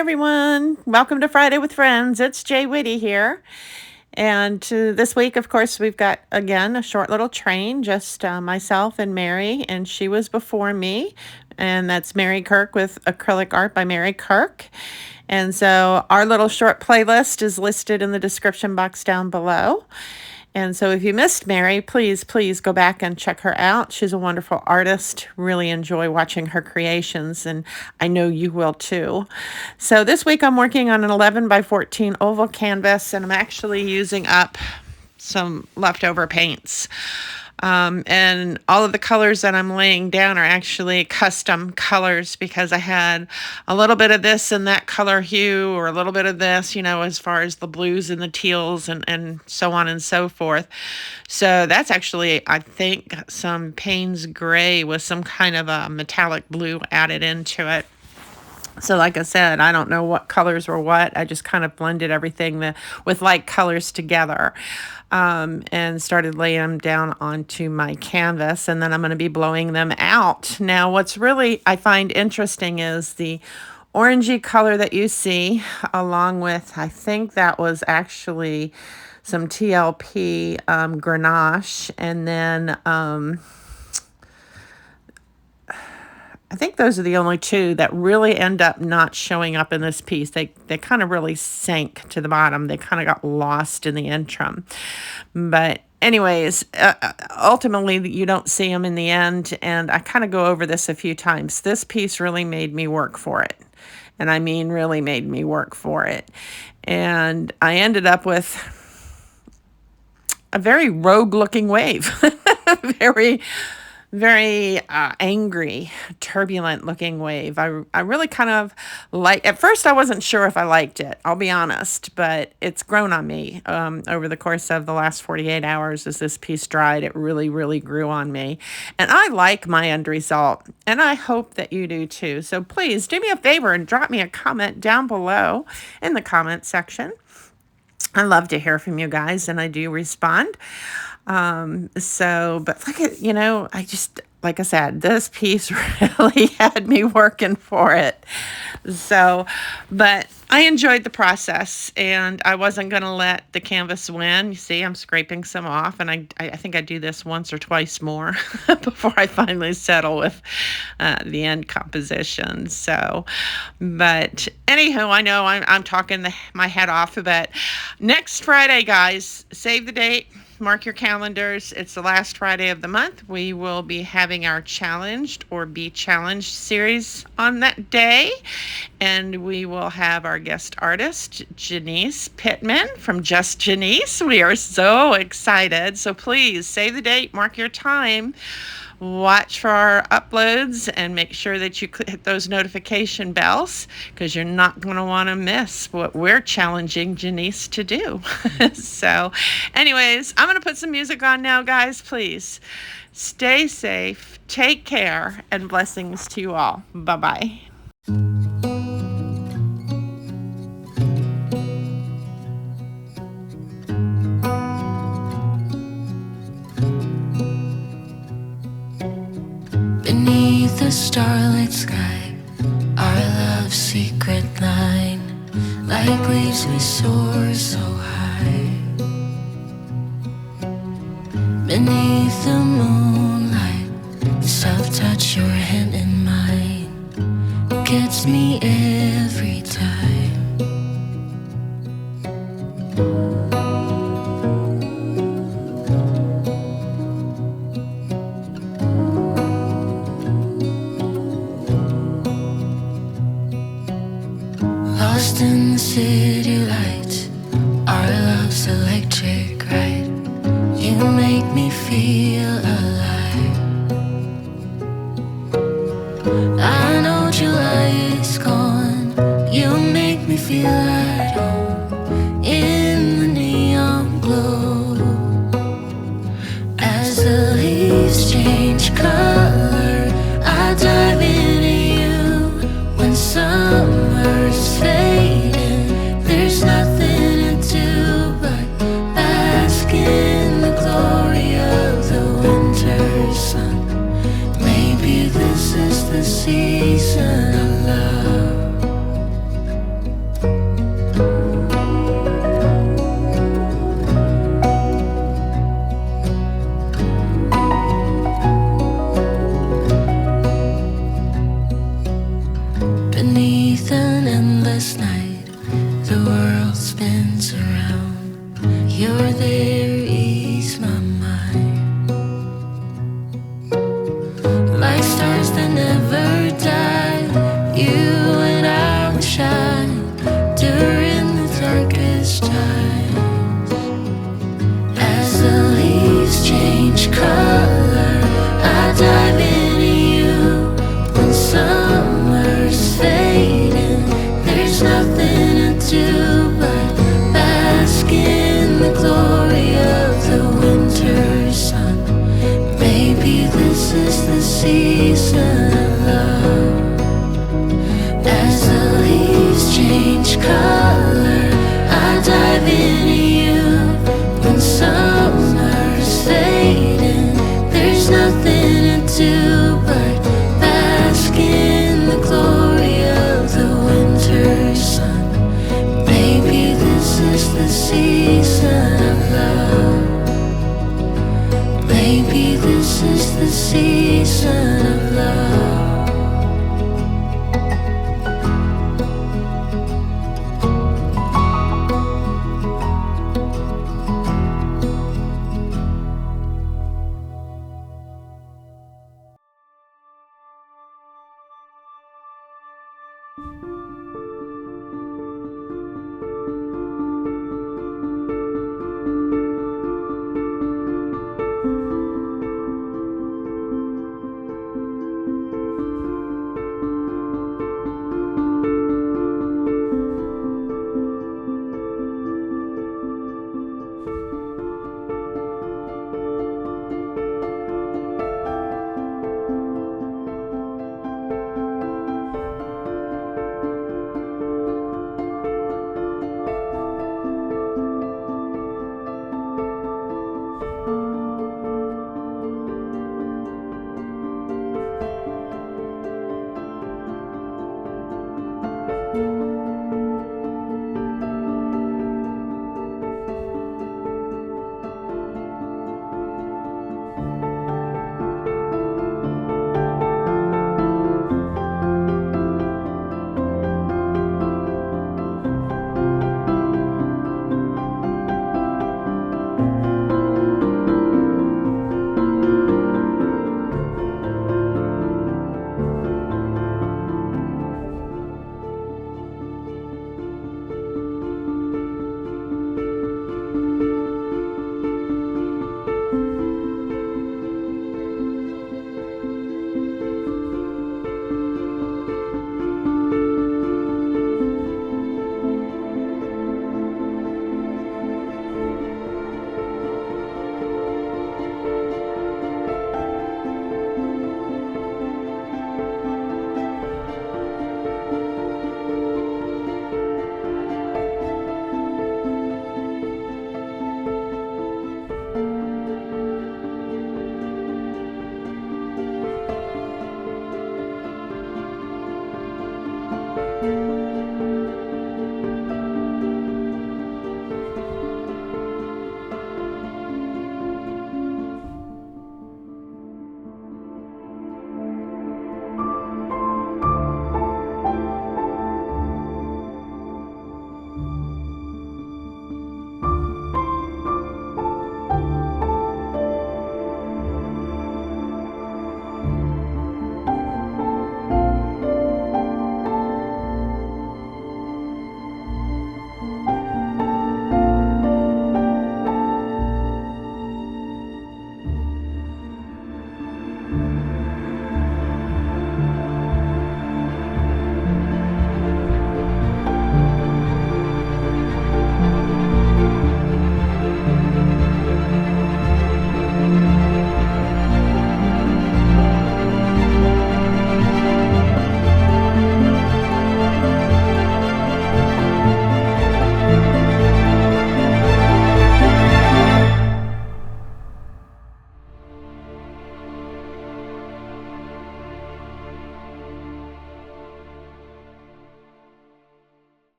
everyone. Welcome to Friday with Friends. It's jwitty here. And this week, of course, we've got, again, a short little train, just myself and Mary, and she was before me. And that's Mary Kirk with Acrylic Art by Mary Kirk. And so our little short playlist is listed in the description box down below. And so if you missed Mary, please go back and check her out. She's a wonderful artist. Really enjoy watching her creations, and I know you will too. So this week I'm working on an 11 by 14 oval canvas, and I'm actually using up some leftover paints. And all of the colors that I'm laying down are actually custom colors because I had a little bit of this and that color hue, or a little bit of this, as far as the blues and the teals and so on and so forth. So that's actually, I think, some Payne's gray with some kind of a metallic blue added into it. So like I said, I don't know what colors were what. I just kind of blended everything with light colors together and started laying them down onto my canvas. And then I'm going to be blowing them out. Now, what's really I find interesting is the orangey color that you see, along with, I think that was actually some TLP Grenache, and then I think those are the only two that really end up not showing up in this piece. They kind of really sank to the bottom. They kind of got lost in the interim. But anyways, ultimately you don't see them in the end, and I kind of go over this a few times. This piece really made me work for it. And I mean really made me work for it. And I ended up with a very rogue-looking wave. Very angry, turbulent looking wave. I really kind of at first I wasn't sure if I liked it, I'll be honest, but it's grown on me over the course of the last 48 hours as this piece dried. It really grew on me. And I like my end result, and I hope that you do too. So please do me a favor and drop me a comment down below in the comment section. I love to hear from you guys, and I do respond. But like I said, this piece really had me working for it. So, but I enjoyed the process, and I wasn't going to let the canvas win. You see, I'm scraping some off, and I think I do this once or twice more before I finally settle with the end composition. So, but anywho, I know I'm talking my head off, but next Friday, guys, save the date. Mark your calendars. It's the last Friday of the month. We will be having our challenged or be challenged series on that day. And we will have our guest artist, Janice Pittman from Just Janice. We are so excited. So please save the date, mark your time. Watch for our uploads and make sure that you hit those notification bells, because you're not going to want to miss what we're challenging Janice to do. So anyways, I'm going to put some music on now, guys. Please stay safe, take care, and blessings to you all. Bye-bye. Beneath the starlit sky, our love's secret line, like leaves we soar so high. Beneath the moonlight, soft touch your hand in mine, gets me every time. Lost in the city lights, our love's electric ride. You make me feel alive. I know July is gone. You make me feel at home in the neon glow. As the leaves change color, I dive into you. When summer's fading, there's nothing to do but bask in the glory of the winter sun. Maybe this is the season of love. there.